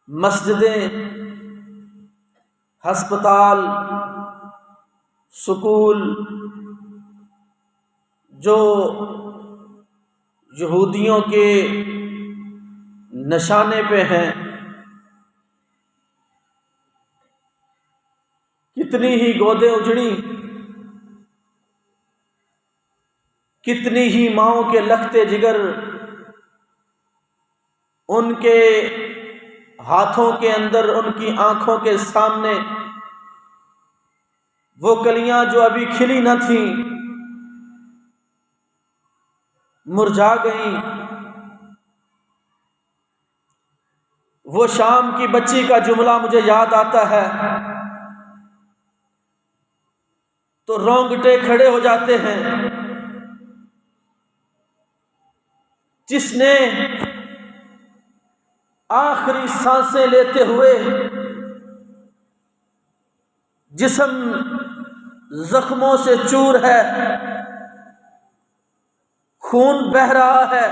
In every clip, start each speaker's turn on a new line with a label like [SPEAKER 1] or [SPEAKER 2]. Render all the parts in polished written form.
[SPEAKER 1] مسجدیں، ہسپتال، سکول جو یہودیوں کے نشانے پہ ہیں، کتنی ہی گودیں اجڑی، کتنی ہی ماؤں کے لختے جگر ان کے ہاتھوں کے اندر، ان کی آنکھوں کے سامنے وہ کلیاں جو ابھی کھلی نہ تھیں مرجھا گئیں۔ وہ شام کی بچی کا جملہ مجھے یاد آتا ہے تو رونگٹے کھڑے ہو جاتے ہیں، جس نے آخری سانسیں لیتے ہوئے جسم زخموں سے چور ہے، خون بہہ رہا ہے،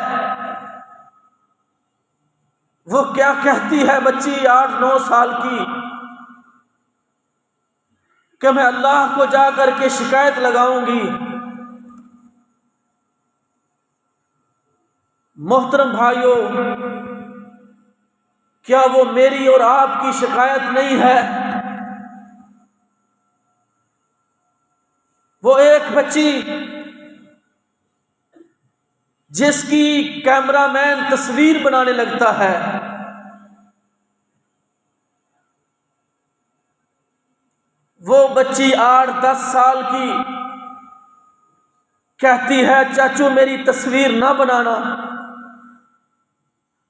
[SPEAKER 1] وہ کیا کہتی ہے بچی 8-9 سال کی کہ میں اللہ کو جا کر کے شکایت لگاؤں گی۔ محترم بھائیو، کیا وہ میری اور آپ کی شکایت نہیں ہے؟ وہ ایک بچی جس کی کیمرہ مین تصویر بنانے لگتا ہے، وہ بچی 8-10 سال کی کہتی ہے چاچو میری تصویر نہ بنانا،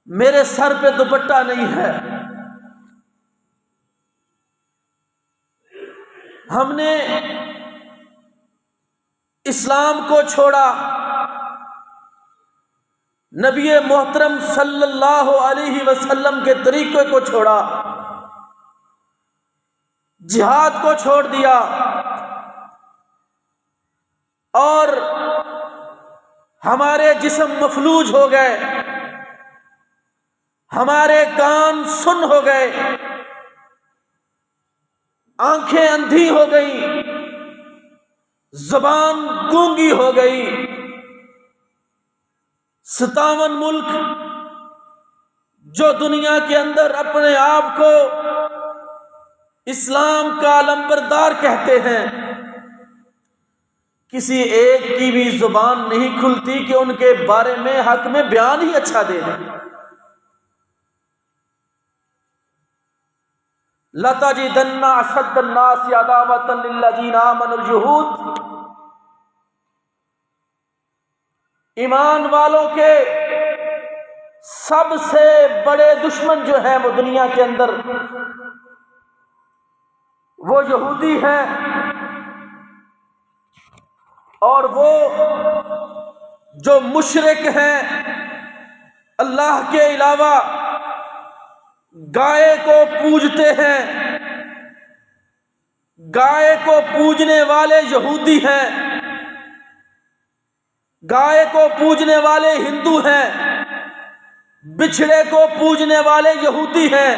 [SPEAKER 1] میرے سر پہ دوپٹہ نہیں ہے۔ ہم نے اسلام کو چھوڑا، نبی محترم صلی اللہ علیہ وسلم کے طریقے کو چھوڑا، جہاد کو چھوڑ دیا، اور ہمارے جسم مفلوج ہو گئے، ہمارے کان سن ہو گئے، آنکھیں اندھی ہو گئیں، زبان گونگی ہو گئی۔ 57 ملک جو دنیا کے اندر اپنے آپ کو اسلام کا علمبردار کہتے ہیں، کسی ایک کی بھی زبان نہیں کھلتی کہ ان کے بارے میں حق میں بیان ہی اچھا دے دیں۔ لَتَجِدَنَّ أَشَدَّ النَّاسِ عَدَاوَةً لِلَّذِينَ آمَنُوا الْيَهُودَ، ایمان والوں کے سب سے بڑے دشمن جو ہیں وہ دنیا کے اندر وہ یہودی ہیں، اور وہ جو مشرک ہیں، اللہ کے علاوہ گائے کو پوجتے ہیں، گائے کو پوجنے والے یہودی ہیں، گائے کو پوجنے والے ہندو ہیں، بچھڑے کو پوجنے والے یہودی ہیں،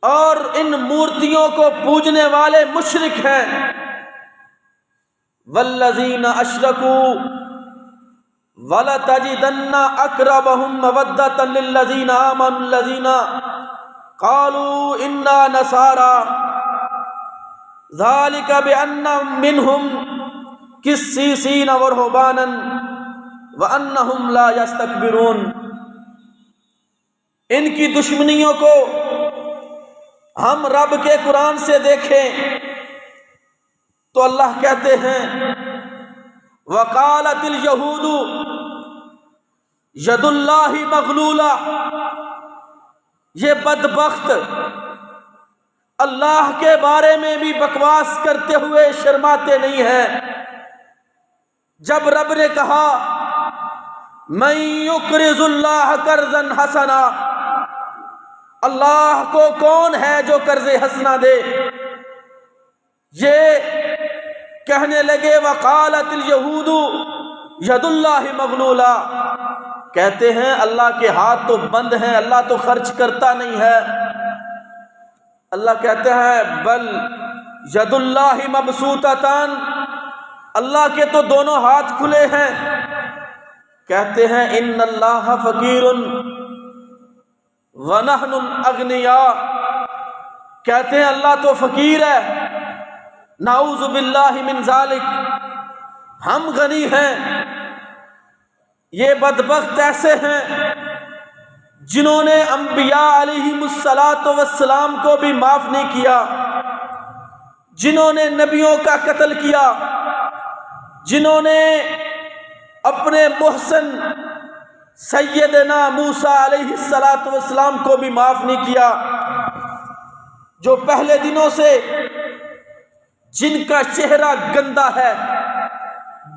[SPEAKER 1] اور ان مورتیوں کو پوجنے والے مشرک ہیں۔ والذین اشرکوا وَلَتَجِدَنَّ أَقْرَبَهُم مَّوَدَّةً لِّلَّذِينَ آمَنُوا الَّذِينَ قَالُوا إِنَّا نَصَارَىٰ ذَلِكَ بِأَنَّ مِنْهُمْ قِسِّيسِينَ وَرُهْبَانًا وَأَنَّهُمْ لَا يَسْتَكْبِرُونَ۔ ان کی دشمنیوں کو ہم رب کے قرآن سے دیکھیں تو اللہ کہتے ہیں وَقَالَتِ الْيَهُودُ يَدُ اللَّهِ مَغْلُولَةٌ، یہ بدبخت اللہ کے بارے میں بھی بکواس کرتے ہوئے شرماتے نہیں ہیں۔ جب رب نے کہا مَن يُقْرِضُ اللَّهَ قَرْضًا حَسَنًا، اللہ کو کون ہے جو قرض حسنہ دے، یہ کہنے لگے وَقَالَتِ الْيَهُودُ يَدُ اللَّهِ مَغْلُولَةٌ، کہتے ہیں اللہ کے ہاتھ تو بند ہیں، اللہ تو خرچ کرتا نہیں ہے۔ اللہ کہتے ہیں بل ید اللہ مبسوطتان، اللہ کے تو دونوں ہاتھ کھلے ہیں۔ کہتے ہیں ان اللہ فقیر ونحن الاغنیاء، کہتے ہیں اللہ تو فقیر ہے، نعوذ باللہ من ذالک، ہم غنی ہیں۔ یہ بدبخت ایسے ہیں جنہوں نے انبیاء علیہم السلام کو بھی معاف نہیں کیا، جنہوں نے نبیوں کا قتل کیا، جنہوں نے اپنے محسن سیدنا موسیٰ علیہ السلام کو بھی معاف نہیں کیا، جو پہلے دنوں سے جن کا چہرہ گندا ہے،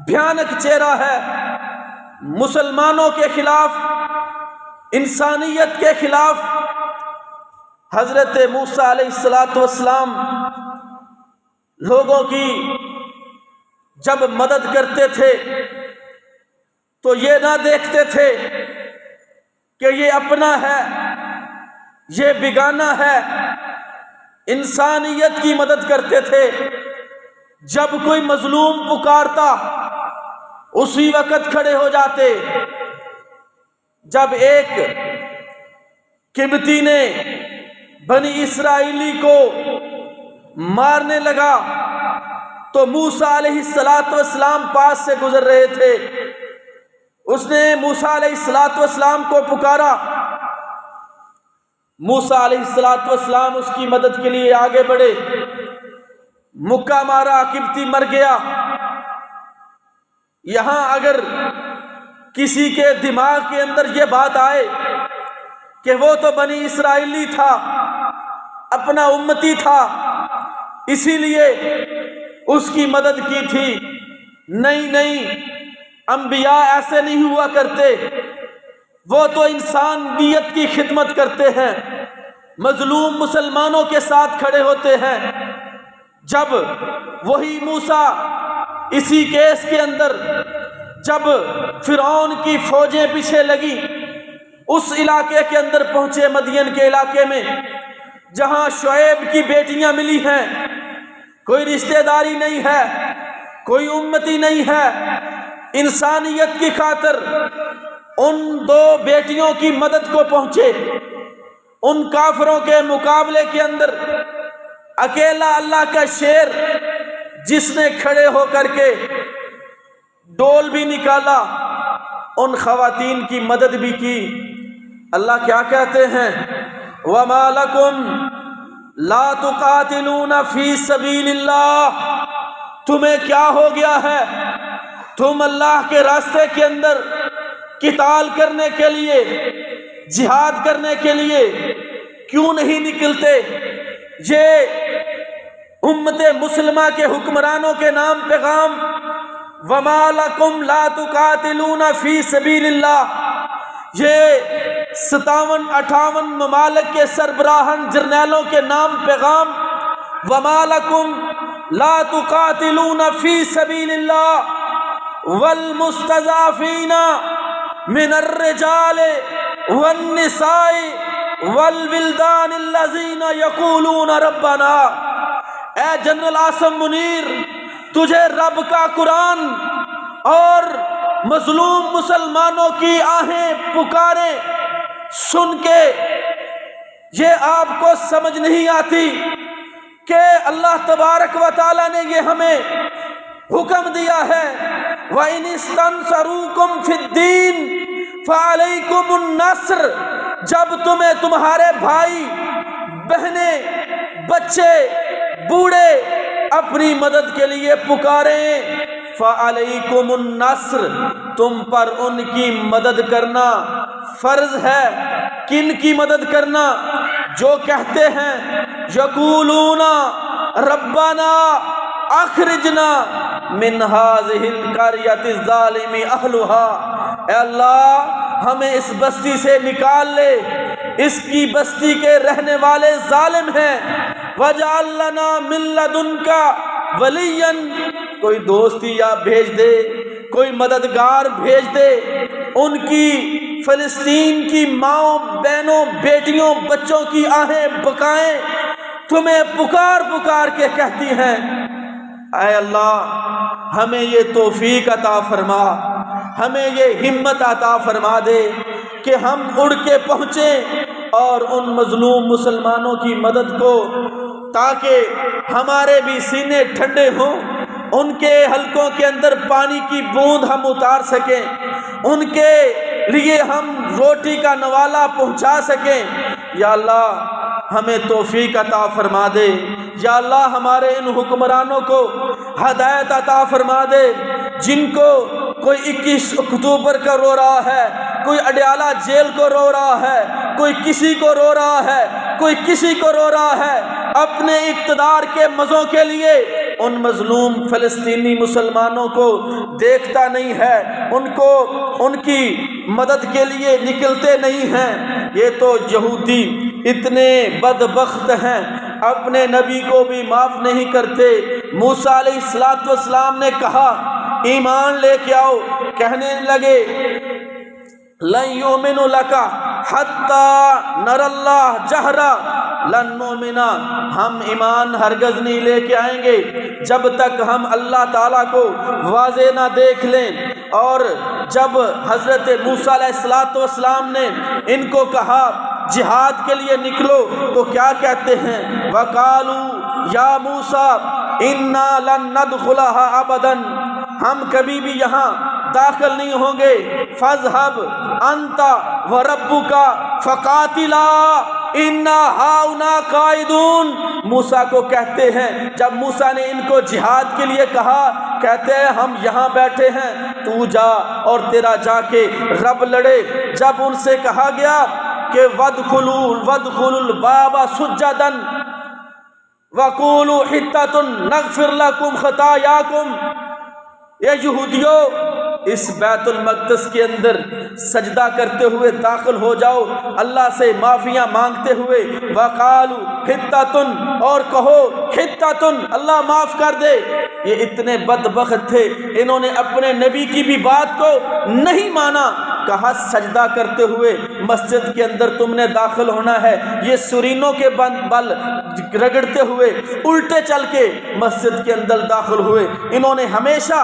[SPEAKER 1] بھیانک چہرہ ہے، مسلمانوں کے خلاف، انسانیت کے خلاف۔ حضرت موسیٰ علیہ السلام لوگوں کی جب مدد کرتے تھے تو یہ نہ دیکھتے تھے کہ یہ اپنا ہے، یہ بیگانہ ہے، انسانیت کی مدد کرتے تھے۔ جب کوئی مظلوم پکارتا اسی وقت کھڑے ہو جاتے۔ جب ایک قبطی نے بنی اسرائیلی کو مارنے لگا تو موسیٰ علیہ السلام پاس سے گزر رہے تھے، اس نے موسیٰ علیہ السلام کو پکارا، موسیٰ علیہ السلام اس کی مدد کے لیے آگے بڑھے، مکہ مارا، قبطی مر گیا۔ یہاں اگر کسی کے دماغ کے اندر یہ بات آئے کہ وہ تو بنی اسرائیلی تھا، اپنا امتی تھا، اسی لیے اس کی مدد کی تھی، نہیں، انبیاء ایسے نہیں ہوا کرتے، وہ تو انسانیت کی خدمت کرتے ہیں، مظلوم مسلمانوں کے ساتھ کھڑے ہوتے ہیں۔ جب وہی موسیٰ اسی کیس کے اندر جب فرعون کی فوجیں پیچھے لگی، اس علاقے کے اندر پہنچے، مدین کے علاقے میں، جہاں شعیب کی بیٹیاں ملی ہیں، کوئی رشتہ داری نہیں ہے، کوئی امتی نہیں ہے، انسانیت کی خاطر ان دو بیٹیوں کی مدد کو پہنچے۔ ان کافروں کے مقابلے کے اندر اکیلا اللہ کا شیر، جس نے کھڑے ہو کر کے ڈول بھی نکالا، ان خواتین کی مدد بھی کی۔ اللہ کیا کہتے ہیں وَمَا لَكُمْ لَا تُقَاتِلُونَ فِي سَبِيلِ اللَّهِ، تمہیں کیا ہو گیا ہے، تم اللہ کے راستے کے اندر قتال کرنے کے لیے، جہاد کرنے کے لیے کیوں نہیں نکلتے؟ یہ امت مسلمہ کے حکمرانوں کے نام پیغام وَمَا لَكُمْ لَا تُقَاتِلُونَ فِي سَبِيلِ اللَّهِ، یہ 57-58 ممالک کے سربراہان جرنیلوں کے نام پیغام وَمَا لَكُمْ لَا تُقَاتِلُونَ فِي سَبِيلِ اللَّهِ وَالْمُسْتَضْعَفِينَ مِنَ الرِّجَالِ وَالنِّسَاءِ وَالْوِلْدَانِ الَّذِينَ يَقُولُونَ رَبَّنَا، اے جنرل عاصم منیر، تجھے رب کا قرآن اور مظلوم مسلمانوں کی آہیں پکاریں سن کے یہ آپ کو سمجھ نہیں آتی کہ اللہ تبارک و تعالیٰ نے یہ ہمیں حکم دیا ہے وَإِنِ اسْتَنصَرُوكُمْ فِي الدِّينِ فَعَلَيْكُمُ النَّصْرُ، جب تمہیں تمہارے بھائی بہنیں بچے بوڑھے اپنی مدد کے لیے پکاریں، فَعَلَيْكُمُ النَّصْرُ، تم پر ان کی مدد کرنا فرض ہے۔ کن کی مدد کرنا؟ جو کہتے ہیں یقولون ربنا اخرجنا من هذه القرية الظالم اهلها، اے اللہ ہمیں اس بستی سے نکال لے، اس کی بستی کے رہنے والے ظالم ہیں، وَاجْعَلْ لَنَا مِن لَّدُنْكَ وَلِيًّا، کوئی دوستی یا بھیج دے، کوئی مددگار بھیج دے، ان کی فلسطین کی ماؤں بہنوں بیٹیوں بچوں کی آہیں بکائیں تمہیں پکار پکار کے کہتی ہیں اے اللہ ہمیں یہ توفیق عطا فرما، ہمیں یہ ہمت عطا فرما دے کہ ہم اڑ کے پہنچیں اور ان مظلوم مسلمانوں کی مدد کو، تاکہ ہمارے بھی سینے ٹھنڈے ہوں، ان کے حلقوں کے اندر پانی کی بوند ہم اتار سکیں، ان کے لیے ہم روٹی کا نوالا پہنچا سکیں۔ یا اللہ ہمیں توفیق عطا فرما دے، یا اللہ ہمارے ان حکمرانوں کو ہدایت عطا فرما دے، جن کو کوئی 21 اکتوبر کا رو رہا ہے، کوئی اڈیالہ جیل کو رو رہا ہے، کوئی کسی کو رو رہا ہے، کوئی کسی کو رو رہا ہے، اپنے اقتدار کے مزوں کے لیے ان مظلوم فلسطینی مسلمانوں کو دیکھتا نہیں ہے، ان کو ان کی مدد کے لیے نکلتے نہیں ہیں۔ یہ تو یہودی اتنے بدبخت ہیں، اپنے نبی کو بھی معاف نہیں کرتے۔ موسیٰ علیہ السلام نے کہا ایمان لے کے آؤ، کہنے لگے لن یؤمن لک حتی نر اللہ جہرا، لن نؤمن، ہم ایمان ہرگز نہیں لے کے آئیں گے جب تک ہم اللہ تعالیٰ کو واضح نہ دیکھ لیں۔ اور جب حضرت موسیٰ علیہ السلام نے ان کو کہا جہاد کے لیے نکلو تو کیا کہتے ہیں؟ وَقَالُوا يَا مُوسَىٰ إِنَّا لَن نَّدْخُلَهَا أَبَدًا، ہم کبھی بھی یہاں داخل نہیں ہوں گے۔ فَاذْهَبْ أَنْتَ وَرَبُّكَ فَقَاتِلَا إِنَّا هَاهُنَا قَاعِدُونَ، موسیٰ کو کہتے ہیں جب موسیٰ نے ان کو جہاد کے لیے کہا، کہتے ہیں ہم یہاں بیٹھے ہیں، تو جا اور تیرا جا کے رب لڑے۔ جب ان سے کہا گیا کہ وَادْخُلُوا الْبَابَ سُجَّدًا وَقُولُوا حِطَّةٌ نَغْفِرْ لَكُمْ خَطَايَاكُمْ، اے یہودیو اس بیت المقدس کے اندر سجدہ کرتے ہوئے داخل ہو جاؤ، اللہ سے معافیاں مانگتے ہوئے۔ وَقَالُوا حِطَّةٌ، اور کہو حِطَّةٌ، اللہ معاف کر دے۔ یہ اتنے بدبخت تھے، انہوں نے اپنے نبی کی بھی بات کو نہیں مانا، کہا سجدہ کرتے ہوئے مسجد کے اندر تم نے داخل ہونا ہے۔ یہ سرینوں کے بل رگڑتے ہوئے الٹے چل کے مسجد کے اندر داخل ہوئے۔ انہوں نے ہمیشہ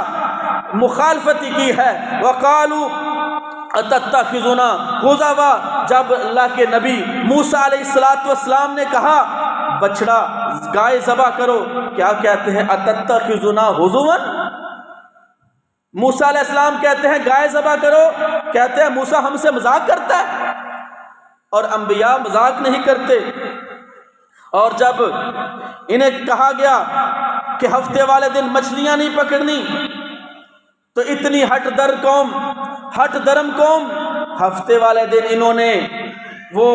[SPEAKER 1] مخالفتی کی ہے۔ وَقَالُوا أَتَتَّخِذُنَا هُزُوًا، جب اللہ کے نبی موسیٰ علیہ السلام نے کہا بچڑا گائے ذبح کرو، کیا کہتے ہیں؟ أَتَتَّخِذُنَا هُزُوًا، موسیٰ علیہ السلام کہتے ہیں گائے ذبح کرو، کہتے ہیں موسیٰ ہم سے مذاق کرتا ہے، اور انبیاء مذاق نہیں کرتے۔ اور جب انہیں کہا گیا کہ ہفتے والے دن مچھلیاں نہیں پکڑنی، تو اتنی ہٹ درم قوم ہفتے والے دن انہوں نے وہ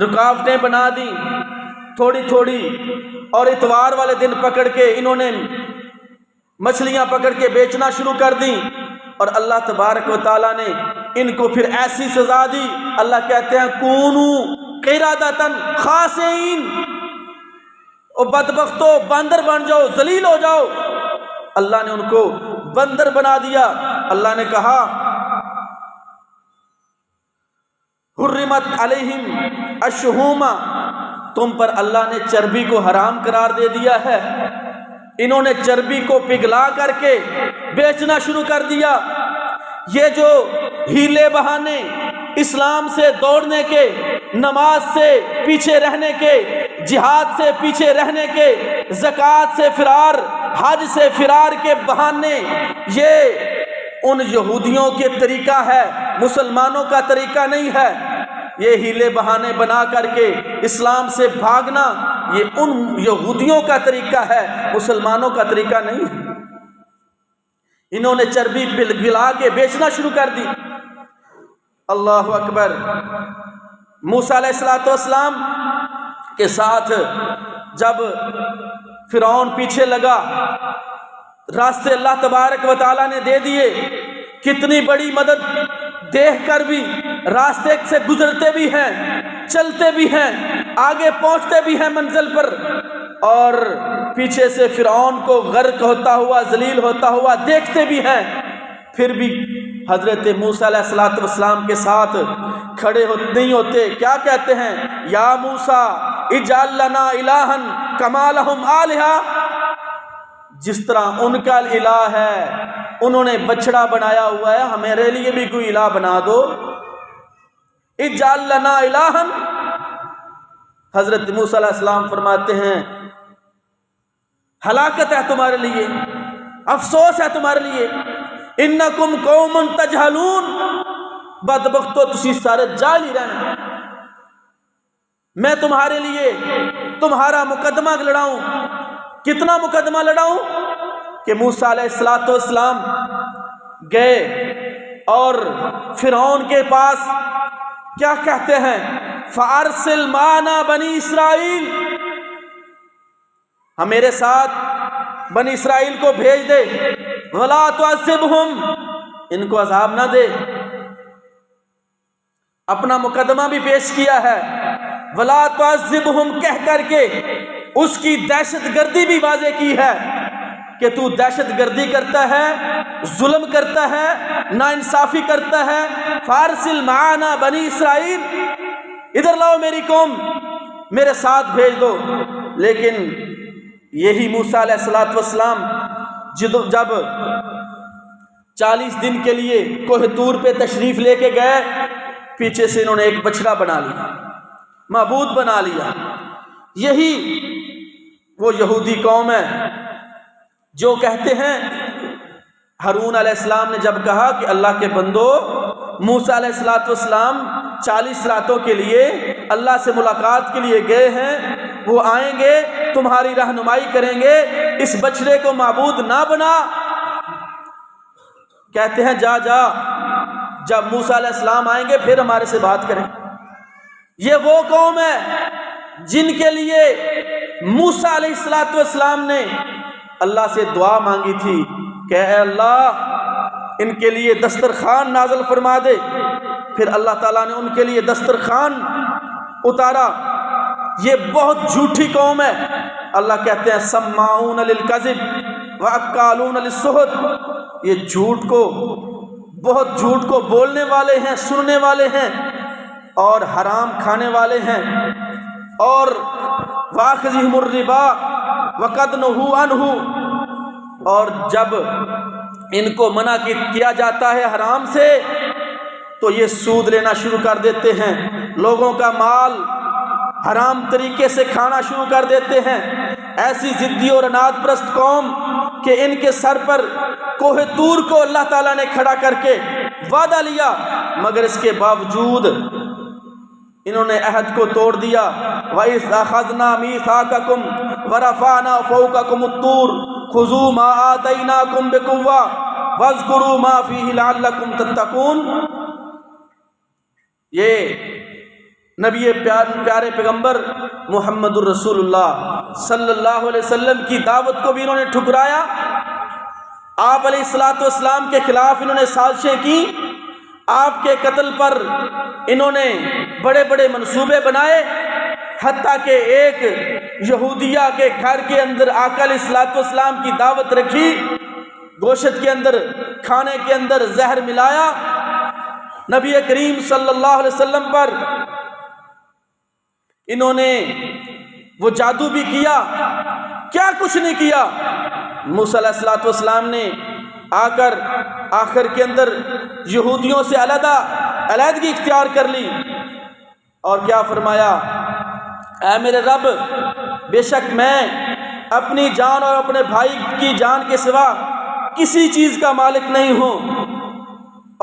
[SPEAKER 1] رکاوٹیں بنا دی تھوڑی تھوڑی، اور اتوار والے دن پکڑ کے انہوں نے مچھلیاں پکڑ کے بیچنا شروع کر دی، اور اللہ تبارک و تعالیٰ نے ان کو پھر ایسی سزا دی۔ اللہ کہتے ہیں کونوا قردۃ خاسئین، او بدبختو باندر بن جاؤ، ذلیل ہو جاؤ۔ اللہ نے ان کو بندر بنا دیا۔ اللہ نے کہا حرمت علیہم الشحوم، تم پر اللہ نے چربی کو حرام قرار دے دیا ہے۔ انہوں نے چربی کو پگھلا کر کے بیچنا شروع کر دیا۔ یہ جو ہیلے بہانے اسلام سے دوڑنے کے، نماز سے پیچھے رہنے کے، جہاد سے پیچھے رہنے کے، زکوٰۃ سے فرار، حج سے فرار کے بہانے، یہ ان یہودیوں کے طریقہ ہے، مسلمانوں کا طریقہ نہیں ہے۔ یہ ہیلے بہانے بنا کر کے اسلام سے بھاگنا، یہ ان یہودیوں کا طریقہ ہے، مسلمانوں کا طریقہ نہیں ہے۔ انہوں نے چربی پگھلا کے بیچنا شروع کر دی۔ اللہ اکبر۔ موسیٰ علیہ السلام کے ساتھ جب فرعون پیچھے لگا، راستے اللہ تبارک و تعالیٰ نے دے دیے۔ کتنی بڑی مدد دیکھ کر بھی راستے سے گزرتے بھی ہیں، چلتے بھی ہیں، آگے پہنچتے بھی ہیں منزل پر، اور پیچھے سے فرعون کو غرق ہوتا ہوا، ذلیل ہوتا ہوا دیکھتے بھی ہیں، پھر بھی حضرت موسیٰ علیہ السلام کے ساتھ کھڑے نہیں ہوتے، کیا کہتے ہیں؟ یا موسیٰ اجعل لنا الہا کما لہم آلہہ، جس طرح ان کا الہ ہے، انہوں نے بچڑا بنایا ہوا ہے، ہمارے لیے بھی کوئی الہ بنا دو۔ اجعل لنا الہا، حضرت موسیٰ علیہ السلام فرماتے ہیں ہلاکت ہے تمہارے لیے، افسوس ہے تمہارے لیے، انکم قوم تجہلون، بدبختو تسی سارے جاہل ہی رہنا، میں تمہارے لیے تمہارا مقدمہ لڑاؤں۔ کتنا مقدمہ لڑاؤں کہ موسیٰ علیہ السلام گئے اور فرعون کے پاس کیا کہتے ہیں؟ فَأَرْسِلْ مَعَنَا بَنِي اسرائیل، ہم میرے ساتھ بنی اسرائیل کو بھیج دے، وَلَا تُعَذِّبْهُمْ، ان کو عذاب نہ دے۔ اپنا مقدمہ بھی پیش کیا ہے، وَلَا تُعَذِّبْهُمْ کہہ کر کے اس کی دہشت گردی بھی واضح کی ہے کہ تو دہشت گردی کرتا ہے، ظلم کرتا ہے، ناانصافی کرتا ہے۔ فارسل معانا بنی اسرائیل، ادھر لاؤ میری قوم، میرے ساتھ بھیج دو۔ لیکن یہی موسیٰ علیہ السلام جب 40 دن کے لیے کوہ طور پہ تشریف لے کے گئے، پیچھے سے انہوں نے ایک بچڑا بنا لیا، معبود بنا لیا۔ یہی وہ یہودی قوم ہے جو کہتے ہیں، ہارون علیہ السلام نے جب کہا کہ اللہ کے بندو، موسیٰ علیہ السلام 40 راتوں کے لیے اللہ سے ملاقات کے لیے گئے ہیں، وہ آئیں گے تمہاری رہنمائی کریں گے، اس بچڑے کو معبود نہ بنا۔ کہتے ہیں جا جا، جب موسیٰ علیہ السلام آئیں گے پھر ہمارے سے بات کریں۔ یہ وہ قوم ہے جن کے لیے موسیٰ علیہ السلام نے اللہ سے دعا مانگی تھی کہ اے اللہ ان کے لیے دسترخوان نازل فرما دے۔ پھر اللہ تعالیٰ نے ان کے لیے دسترخوان اتارا۔ یہ بہت جھوٹی قوم ہے۔ اللہ کہتے ہیں سماعون للکذب واکالون للسحت، یہ جھوٹ کو، بہت جھوٹ کو بولنے والے ہیں، سننے والے ہیں اور حرام کھانے والے ہیں۔ اور واخذہم الربا وقد نہوا عنہ، اور جب ان کو منع کیا جاتا ہے حرام سے تو یہ سود لینا شروع کر دیتے ہیں، لوگوں کا مال حرام طریقے سے کھانا شروع کر دیتے ہیں۔ ایسی ضدی اور اناد پرست قوم کہ ان کے سر پر کوہ طور کو اللہ تعالیٰ نے کھڑا کر کے وعدہ لیا، مگر اس کے باوجود انہوں نے عہد کو توڑ دیا۔ وَإِذْ أَخَذْنَا مِيثَاقَكُمْ وَرَفَعْنَا فَوْقَكُمُ الطُّورَ خُذُوا مَا آتَيْنَاكُمْ بِقُوَّةٍ وَاذْكُرُوا مَا فِيهِ لَعَلَّكُمْ تَتَّقُونَ۔ یہ نبی پیارے پیغمبر محمد الرسول اللہ صلی اللہ علیہ وسلم کی دعوت کو بھی انہوں نے ٹھکرایا۔ آپ علیہ السلام کے خلاف انہوں نے سازشیں کی، آپ کے قتل پر انہوں نے بڑے بڑے منصوبے بنائے، حتیٰ کہ ایک یہودیہ کے گھر کے اندر آقا علیہ السلام کی دعوت رکھی، گوشت کے اندر، کھانے کے اندر زہر ملایا، نبی کریم صلی اللہ علیہ وسلم پر انہوں نے وہ جادو بھی کیا، کیا کچھ نہیں کیا۔ موسیٰ علیہ السلام نے آ کر آخر کے اندر یہودیوں سے علیحدگی اختیار کر لی اور کیا فرمایا؟ اے میرے رب، بے شک میں اپنی جان اور اپنے بھائی کی جان کے سوا کسی چیز کا مالک نہیں ہوں،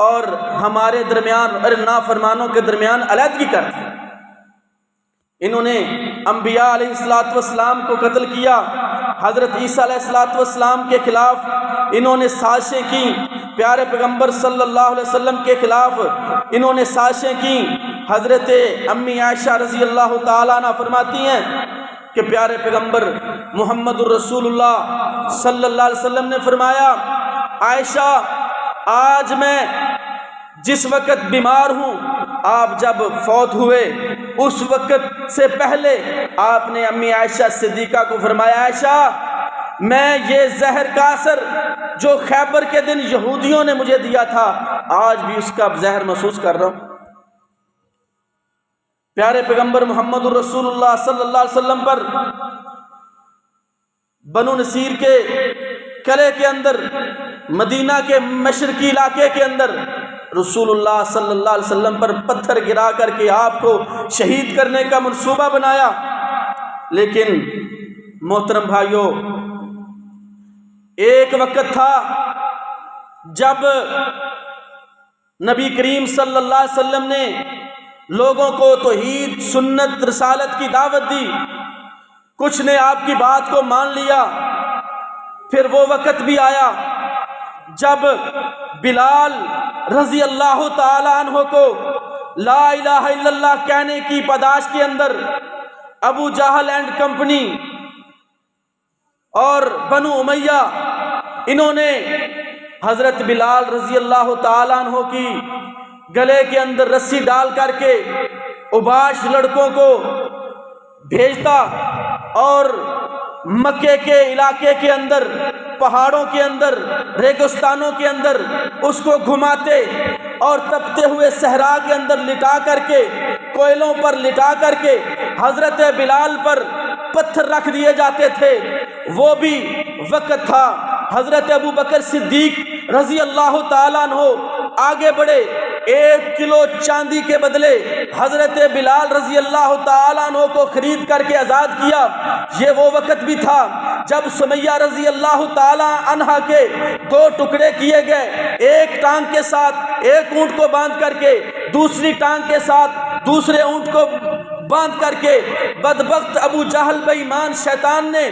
[SPEAKER 1] اور ہمارے درمیان اور نافرمانوں کے درمیان علیحدگی کر دی۔ انہوں نے انبیاء علیہ السلام کو قتل کیا، حضرت عیسیٰ علیہ السلام کے خلاف انہوں نے سازشیں کی، پیارے پیغمبر صلی اللہ علیہ وسلم کے خلاف انہوں نے سازشیں کی۔ حضرت امی عائشہ رضی اللہ تعالیٰ عنہ فرماتی ہیں کہ پیارے پیغمبر محمد الرسول اللہ صلی اللہ علیہ وسلم نے فرمایا، عائشہ آج میں جس وقت بیمار ہوں، آپ جب فوت ہوئے اس وقت سے پہلے آپ نے امی عائشہ صدیقہ کو فرمایا، عائشہ میں یہ زہر کا اثر جو خیبر کے دن یہودیوں نے مجھے دیا تھا آج بھی اس کا زہر محسوس کر رہا ہوں۔ پیارے پیغمبر محمد الرسول اللہ صلی اللہ علیہ وسلم پر بنو نصیر کے قلعے کے اندر، مدینہ کے مشرقی علاقے کے اندر رسول اللہ صلی اللہ علیہ وسلم پر پتھر گرا کر کے آپ کو شہید کرنے کا منصوبہ بنایا۔ لیکن محترم بھائیوں، ایک وقت تھا جب نبی کریم صلی اللہ علیہ وسلم نے لوگوں کو توحید، سنت، رسالت کی دعوت دی، کچھ نے آپ کی بات کو مان لیا۔ پھر وہ وقت بھی آیا جب بلال رضی اللہ تعالی عنہ کو لا الہ الا اللہ کہنے کی پاداش کے اندر ابو جہل اینڈ کمپنی اور بنو امیہ، انہوں نے حضرت بلال رضی اللہ تعالی عنہ کی گلے کے اندر رسی ڈال کر کے اوباش لڑکوں کو بھیجتا اور مکے کے علاقے کے اندر، پہاڑوں کے اندر، ریگستانوں کے اندر اس کو گھماتے اور تپتے ہوئے صحرا کے اندر لٹا کر کے، کوئلوں پر لٹا کر کے حضرت بلال پر پتھر رکھ دیے جاتے تھے۔ وہ بھی وقت تھا حضرت ابو بکر صدیق رضی اللہ تعالیٰ عنہ آگے بڑھے، 1 کلو چاندی کے بدلے حضرت بلال رضی اللہ تعالیٰ عنہ کو خرید کر کے آزاد کیا۔ یہ وہ وقت بھی تھا جب سمیہ رضی اللہ تعالیٰ عنہ کے 2 ٹکڑے کیے گئے، ایک ٹانگ کے ساتھ ایک اونٹ کو باندھ کر کے، دوسری ٹانگ کے ساتھ دوسرے اونٹ کو باندھ کر کے بدبخت ابو جہل بے ایمان شیطان نے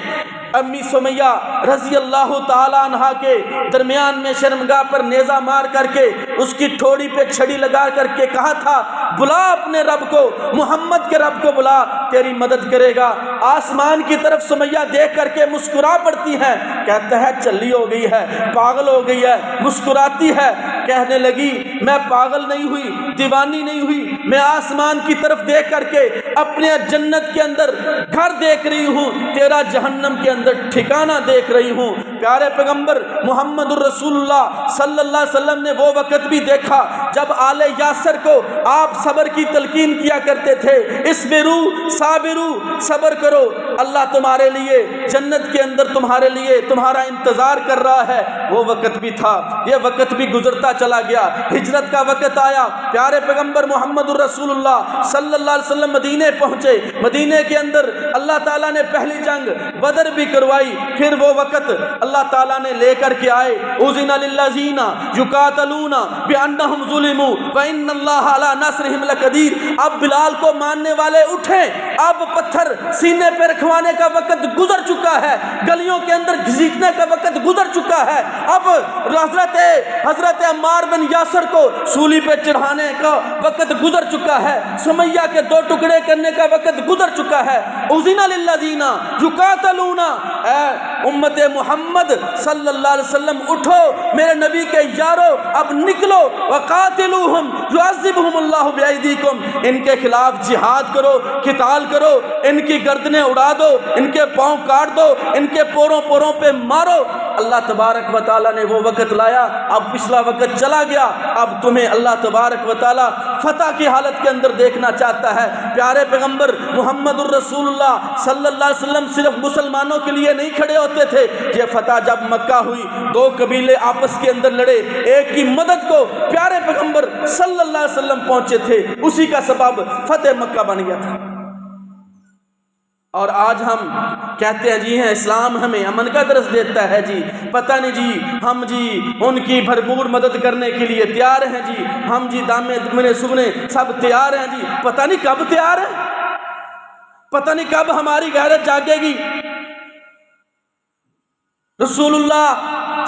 [SPEAKER 1] امی سمیہ رضی اللہ تعالی عنہا کے درمیان میں شرمگاہ پر نیزہ مار کر کے اس کی ٹھوڑی پہ چھڑی لگا کر کے کہا تھا، بلا اپنے رب کو، محمد کے رب کو بلا، تیری مدد کرے گا۔ آسمان کی طرف سمیہ دیکھ کر کے مسکرا پڑتی ہے، کہتا ہے چلی ہو گئی ہے، پاگل ہو گئی ہے، مسکراتی ہے، کہنے لگی میں پاگل نہیں ہوئی، دیوانی نہیں ہوئی، میں آسمان کی طرف دیکھ کر کے اپنے جنت کے اندر گھر دیکھ رہی ہوں، تیرا جہنم کے اندر ٹھکانہ دیکھ رہی ہوں۔ پیارے پیغمبر محمد الرسول اللہ صلی اللہ علیہ وسلم نے وہ وقت بھی دیکھا جب آل یاسر کو آپ صبر کی تلقین کیا کرتے تھے، اسبرو صابرو، صبر کرو، اللہ تمہارے لیے جنت کے اندر تمہارے لیے تمہارا انتظار کر رہا ہے۔ وہ وقت بھی تھا، یہ وقت بھی گزرتا چلا گیا، ہجرت کا وقت آیا، پیارے پیغمبر محمد الرسول اللہ صلی اللہ علیہ وسلم مدینے پہنچے، مدینے کے اندر اللہ تعالیٰ نے پہلی جنگ بدر بھی کروائی۔ پھر وہ وقت اللہ تعالیٰ نے لے کر کے آئے، اذن للذین یقاتلون بانہم ظلموا وان اللہ علی نصرہم لقدیر۔ اب بلال کو ماننے والے اٹھیں، اب پتھر سینے پہ رکھوانے کا وقت گزر چکا ہے، گلیوں کے اندر گھسیٹنے کا وقت گزر چکا ہے، اب حضرت عمار بن یاسر کو سولی پہ چڑھانے کا وقت گزر چکا ہے، سمیہ کے 2 ٹکڑے کرنے کا وقت گزر چکا ہے۔ اذن للذین یقاتلون، اے امت محمد صلی اللہ علیہ وسلم اٹھو میرے نبی کے یارو، اب نکلو، وقاتلوہم یعذبہم اللہ بایدیکم، ان کے خلاف جہاد کرو، قتال کرو، ان کی گردنیں اڑا دو، ان کے پاؤں کاٹ دو، ان کے پوروں پوروں پہ مارو۔ اللہ تبارک و تعالیٰ نے وہ وقت لایا، اب پچھلا وقت چلا گیا، اب تمہیں اللہ تبارک و تعالیٰ فتح کی حالت کے اندر دیکھنا چاہتا ہے۔ پیارے پیغمبر محمد الرسول اللہ صلی اللہ علیہ وسلم صرف مسلمانوں کے لیے نہیں کھڑے ہوتے تھے، یہ فتح جب مکہ ہوئی، 2 قبیلے آپس کے اندر لڑے، ایک کی مدد کو پیارے پیغمبر صلی اللہ علیہ وسلم پہنچے تھے، اسی کا سبب فتح مکہ بن گیا تھا۔ اور آج ہم کہتے ہیں جی ہیں اسلام ہمیں امن کا درس دیتا ہے، جی پتہ نہیں جی ہم جی ان کی بھرپور مدد کرنے کے لیے تیار ہیں، جی ہم جی دامے دمنے سگنے سب تیار ہیں، جی پتہ نہیں کب تیار ہے، پتہ نہیں کب ہماری غیرت جاگے گی۔ رسول اللہ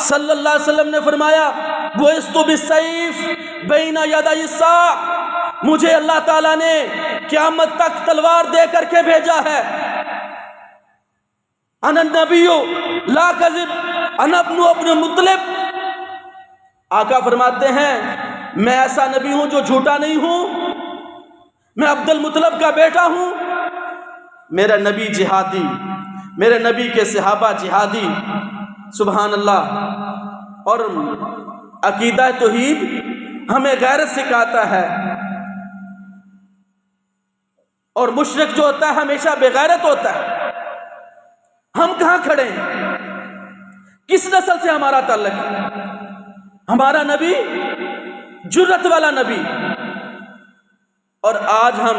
[SPEAKER 1] صلی اللہ علیہ وسلم نے فرمایا بُعِثْتُ بِالسَّيْفِ بَيْنَ يَدَيِ السَّاعَةِ، مجھے اللہ تعالیٰ نے قیامت تک تلوار دے کر کے بھیجا ہے۔ انا النبی لا کذب، انا ابن مطلب، آقا فرماتے ہیں میں ایسا نبی ہوں جو جھوٹا نہیں ہوں، میں عبد المطلب کا بیٹا ہوں، میرا نبی جہادی، میرے نبی کے صحابہ جہادی، سبحان اللہ. اور عقیدہ توحید ہمیں غیرت سکھاتا ہے، اور مشرک جو ہوتا ہے ہمیشہ بے غیرت ہوتا ہے. ہم کہاں کھڑے ہیں؟ کس نسل سے ہمارا تعلق ہے؟ ہمارا نبی جرت والا نبی، اور آج ہم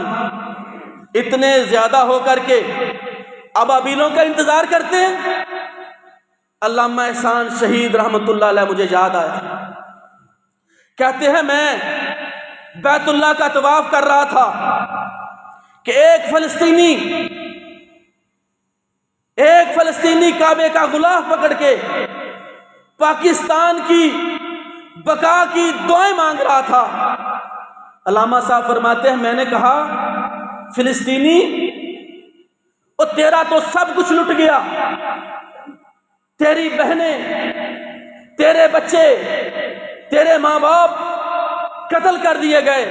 [SPEAKER 1] اتنے زیادہ ہو کر کے ابابیلوں کا انتظار کرتے ہیں. علامہ احسان شہید رحمت اللہ علیہ مجھے یاد آیا، کہتے ہیں میں بیت اللہ کا طواف کر رہا تھا کہ ایک فلسطینی کعبے کا غلاف پکڑ کے پاکستان کی بقا کی دعائیں مانگ رہا تھا. علامہ صاحب فرماتے ہیں میں نے کہا فلسطینی، اور تیرا تو سب کچھ لٹ گیا، تیری بہنیں، تیرے بچے، تیرے ماں باپ قتل کر دیے گئے،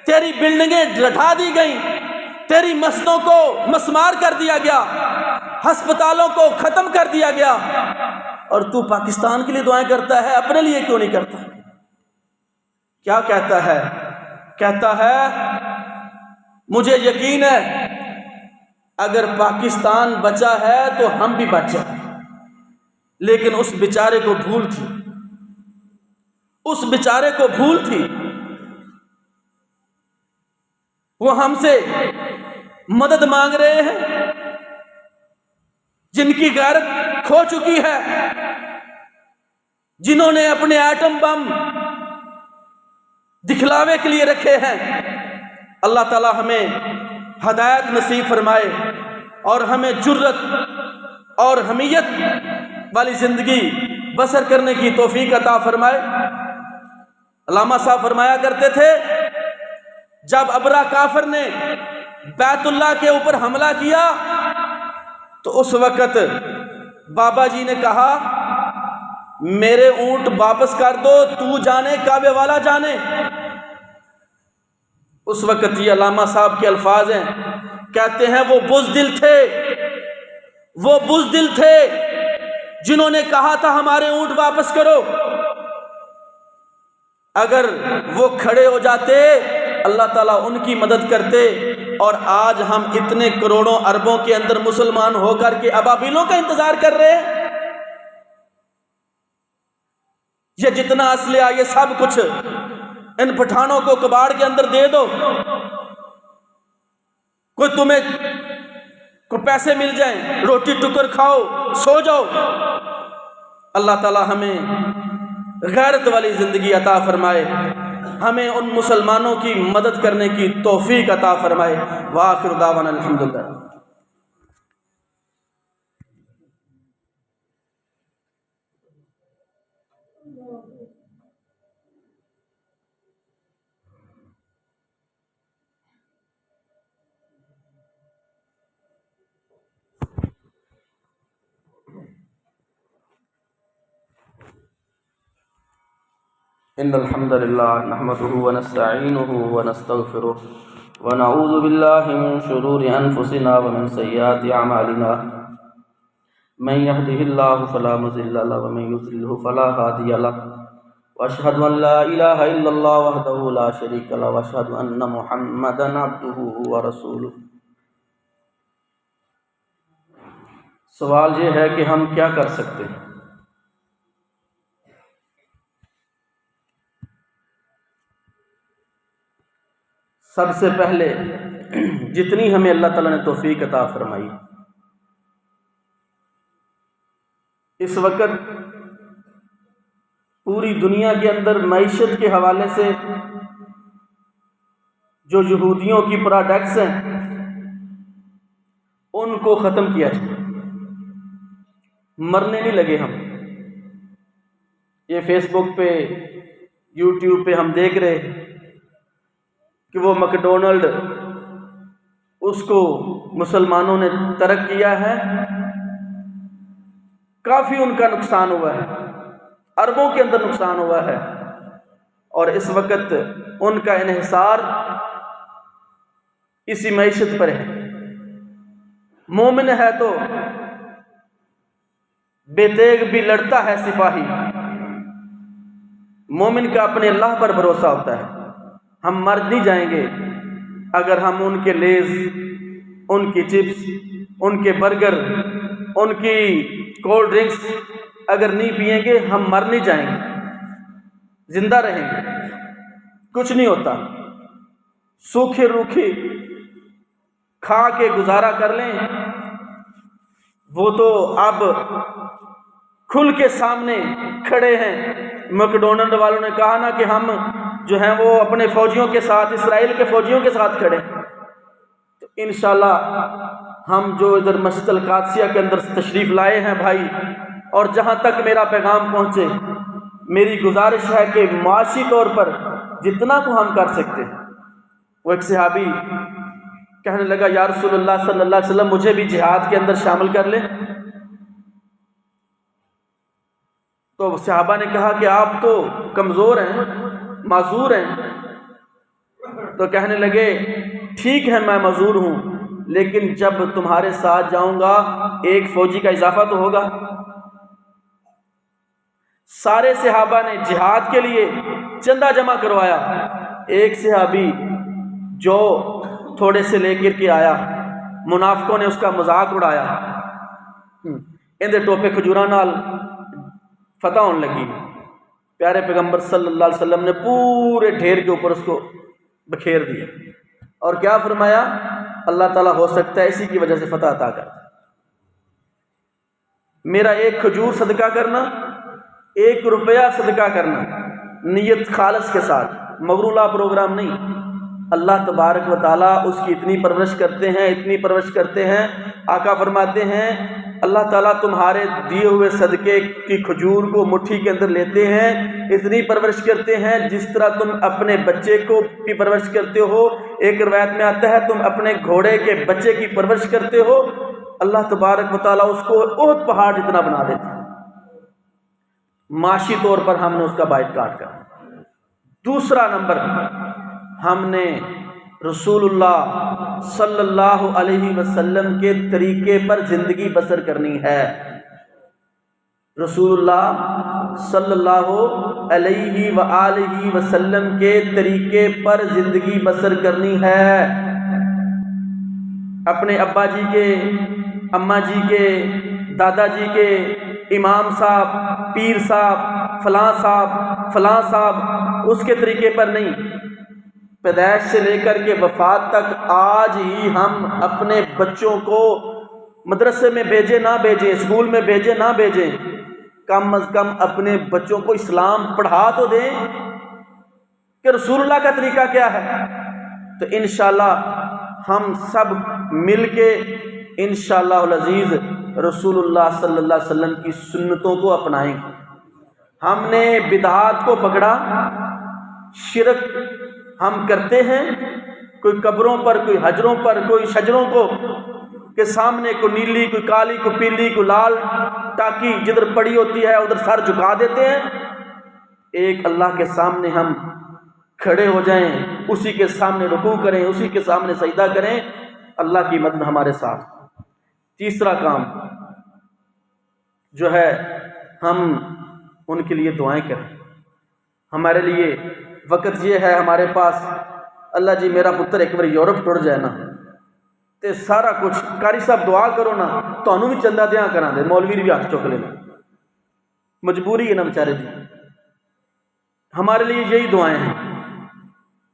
[SPEAKER 1] تیری بلڈنگیں لٹا دی گئیں، تیری مسجدوں کو مسمار کر دیا گیا، ہسپتالوں کو ختم کر دیا گیا، اور تو پاکستان کے لیے دعائیں کرتا ہے، اپنے لیے کیوں نہیں کرتا؟ کیا کہتا ہے؟ کہتا ہے مجھے یقین ہے اگر پاکستان بچا ہے تو ہم بھی بچے، لیکن اس بیچارے کو بھول تھی، اس بیچارے کو بھول تھی. وہ ہم سے مدد مانگ رہے ہیں جن کی غیرت کھو چکی ہے، جنہوں نے اپنے ایٹم بم دکھلاوے کے لیے رکھے ہیں. اللہ تعالی ہمیں ہدایت نصیب فرمائے اور ہمیں جرت اور حمیت والی زندگی بسر کرنے کی توفیق عطا فرمائے. علامہ صاحب فرمایا کرتے تھے جب ابرہ کافر نے بیت اللہ کے اوپر حملہ کیا تو اس وقت بابا جی نے کہا میرے اونٹ واپس کر دو، تو جانے کعبے والا جانے. اس وقت یہ علامہ صاحب کے الفاظ ہیں، کہتے ہیں وہ بزدل تھے جنہوں نے کہا تھا ہمارے اونٹ واپس کرو. اگر وہ کھڑے ہو جاتے اللہ تعالیٰ ان کی مدد کرتے، اور آج ہم اتنے کروڑوں اربوں کے اندر مسلمان ہو کر کے ابابیلوں کا انتظار کر رہے ہیں. یہ جتنا اسلحہ، یہ سب کچھ ان پٹھانوں کو کباڑ کے اندر دے دو، تمہیں کوئی پیسے مل جائیں، روٹی ٹکر کھاؤ، سو جاؤ. اللہ تعالیٰ ہمیں غیرت والی زندگی عطا فرمائے، ہمیں ان مسلمانوں کی مدد کرنے کی توفیق عطا فرمائے. وآخر دعوانا الحمدللہ. ان الحمد للہ نحمده ونستعینه ونستغفره ونعوذ باللہ من شرور انفسنا ومن سیئات اعمالنا من يهده الله فلا مضل له ومن يضلل فلا هادي له واشهد ان لا اله الا الله وحده لا شريك له واشهد ان محمدا عبده ورسوله. سوال یہ ہے کہ ہم کیا کر سکتے ہیں؟ سب سے پہلے جتنی ہمیں اللہ تعالیٰ نے توفیق عطا فرمائی، اس وقت پوری دنیا کے اندر معیشت کے حوالے سے جو یہودیوں کی پروڈکٹس ہیں ان کو ختم کیا جائے. مرنے نہیں لگے ہم. یہ فیس بک پہ، یوٹیوب پہ ہم دیکھ رہے کہ وہ مکڈونلڈ، اس کو مسلمانوں نے ترک کیا ہے، کافی ان کا نقصان ہوا ہے، اربوں کے اندر نقصان ہوا ہے، اور اس وقت ان کا انحصار اسی معیشت پر ہے. مومن ہے تو بے تیغ بھی لڑتا ہے سپاہی، مومن کا اپنے اللہ پر بھروسہ ہوتا ہے۔ ہم مر نہیں جائیں گے اگر ہم ان کے لیز، ان کی چپس، ان کے برگر، ان کی کولڈ ڈرنکس اگر نہیں پئیں گے، ہم مر نہیں جائیں گے، زندہ رہیں گے، کچھ نہیں ہوتا۔ سوکھی روکھی کھا کے گزارا کر لیں، وہ تو اب کھل کے سامنے کھڑے ہیں۔ میکڈونلڈ والوں نے کہا نا کہ ہم جو ہیں وہ اپنے فوجیوں کے ساتھ، اسرائیل کے فوجیوں کے ساتھ کھڑے ہیں۔ تو انشاءاللہ ہم جو ادھر مسجد القادسیہ کے اندر تشریف لائے ہیں بھائی، اور جہاں تک میرا پیغام پہنچے، میری گزارش ہے کہ معاشی طور پر جتنا کو ہم کر سکتے ہیں۔ وہ ایک صحابی کہنے لگا یا رسول اللہ صلی اللہ علیہ وسلم مجھے بھی جہاد کے اندر شامل کر لیں۔ تو صحابہ نے کہا کہ آپ تو کمزور ہیں، معذور ہیں۔ تو کہنے لگے ٹھیک ہے میں معذور ہوں، لیکن جب تمہارے ساتھ جاؤں گا ایک فوجی کا اضافہ تو ہوگا۔ سارے صحابہ نے جہاد کے لیے چندہ جمع کروایا۔ ایک صحابی جو تھوڑے سے لے کر کے آیا، منافقوں نے اس کا مذاق اڑایا، اندے ٹوپے کھجوراں نال فتح ہونے لگی۔ پیارے پیغمبر صلی اللہ علیہ وسلم نے پورے ڈھیر کے اوپر اس کو بکھیر دیا، اور کیا فرمایا؟ اللہ تعالیٰ ہو سکتا ہے اسی کی وجہ سے فتح عطا کر۔ میرا ایک کھجور صدقہ کرنا، 1 روپیہ صدقہ کرنا، نیت خالص کے ساتھ، مغرولا پروگرام نہیں۔ اللہ تبارک و تعالیٰ اس کی اتنی پرورش کرتے ہیں، اتنی پرورش کرتے ہیں۔ آقا فرماتے ہیں اللہ تعالیٰ تمہارے دیے ہوئے صدقے کی کھجور کو مٹھی کے اندر لیتے ہیں، اتنی پرورش کرتے ہیں جس طرح تم اپنے بچے کو بھی پرورش کرتے ہو۔ ایک روایت میں آتا ہے تم اپنے گھوڑے کے بچے کی پرورش کرتے ہو، اللہ تبارک و تعالیٰ اس کو احد پہاڑ جتنا بنا دیتے ہیں۔ معاشی طور پر ہم نے اس کا بائٹ کاٹ کر۔ دوسرا نمبر، ہم نے رسول اللہ صلی اللہ علیہ وسلم کے طریقے پر زندگی بسر کرنی ہے۔ رسول اللہ صلی اللہ علیہ وآلہ وسلم کے طریقے پر زندگی بسر کرنی ہے۔ اپنے ابا جی کے، اماں جی کے، دادا جی کے، امام صاحب، پیر صاحب، فلاں صاحب، فلاں صاحب، اس کے طریقے پر نہیں۔ پیدائش سے لے کر کے وفات تک آج ہی ہم اپنے بچوں کو مدرسے میں بھیجیں نہ بھیجیں، اسکول میں بھیجیں نہ بھیجیں، کم از کم اپنے بچوں کو اسلام پڑھا تو دیں کہ رسول اللہ کا طریقہ کیا ہے۔ تو انشاءاللہ ہم سب مل کے انشاءاللہ العزیز رسول اللہ صلی اللہ علیہ وسلم کی سنتوں کو اپنائیں گے۔ ہم نے بدعات کو پکڑا، شرک ہم کرتے ہیں، کوئی قبروں پر، کوئی حجروں پر، کوئی شجروں کو کے سامنے کوئی نیلی، کوئی کالی، کوئی پیلی، کوئی لال ٹاکی جدھر پڑی ہوتی ہے ادھر سر جھکا دیتے ہیں۔ ایک اللہ کے سامنے ہم کھڑے ہو جائیں، اسی کے سامنے رکوع کریں، اسی کے سامنے سجدہ کریں، اللہ کی مدد ہمارے ساتھ۔ تیسرا کام جو ہے ہم ان کے لیے دعائیں کریں۔ ہمارے لیے وقت یہ ہے ہمارے پاس، اللہ جی میرا پتر ایک بار یورپ ٹر جائے نا تے سارا کچھ قاری صاحب دعا کرو نا تانوں بھی چندہ دیاں کراں دے، مولوی بھی ہاتھ چک لینا، مجبوری ہے نا بیچارے جی۔ ہمارے لیے یہی دعائیں ہیں۔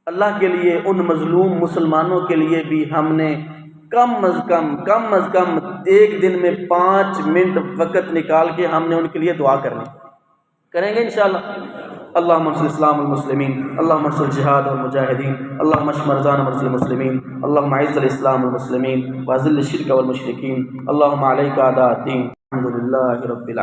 [SPEAKER 1] اللہ کے لیے ان مظلوم مسلمانوں کے لیے بھی ہم نے کم از کم 1 دن میں 5 منٹ وقت نکال کے ہم نے ان کے لیے دعا کریں گے انشاءاللہ۔ اللہم انصر اسلام والمسلمین، اللہم انصر جہاد والمجاہدین، اللہم اشف مرضانا مرضی المسلمین، اللہم اعز الاسلام والمسلمین واذل الشرک والمشرکین، اللہم علیک اعداء الدین، الحمدللہ رب العالمین۔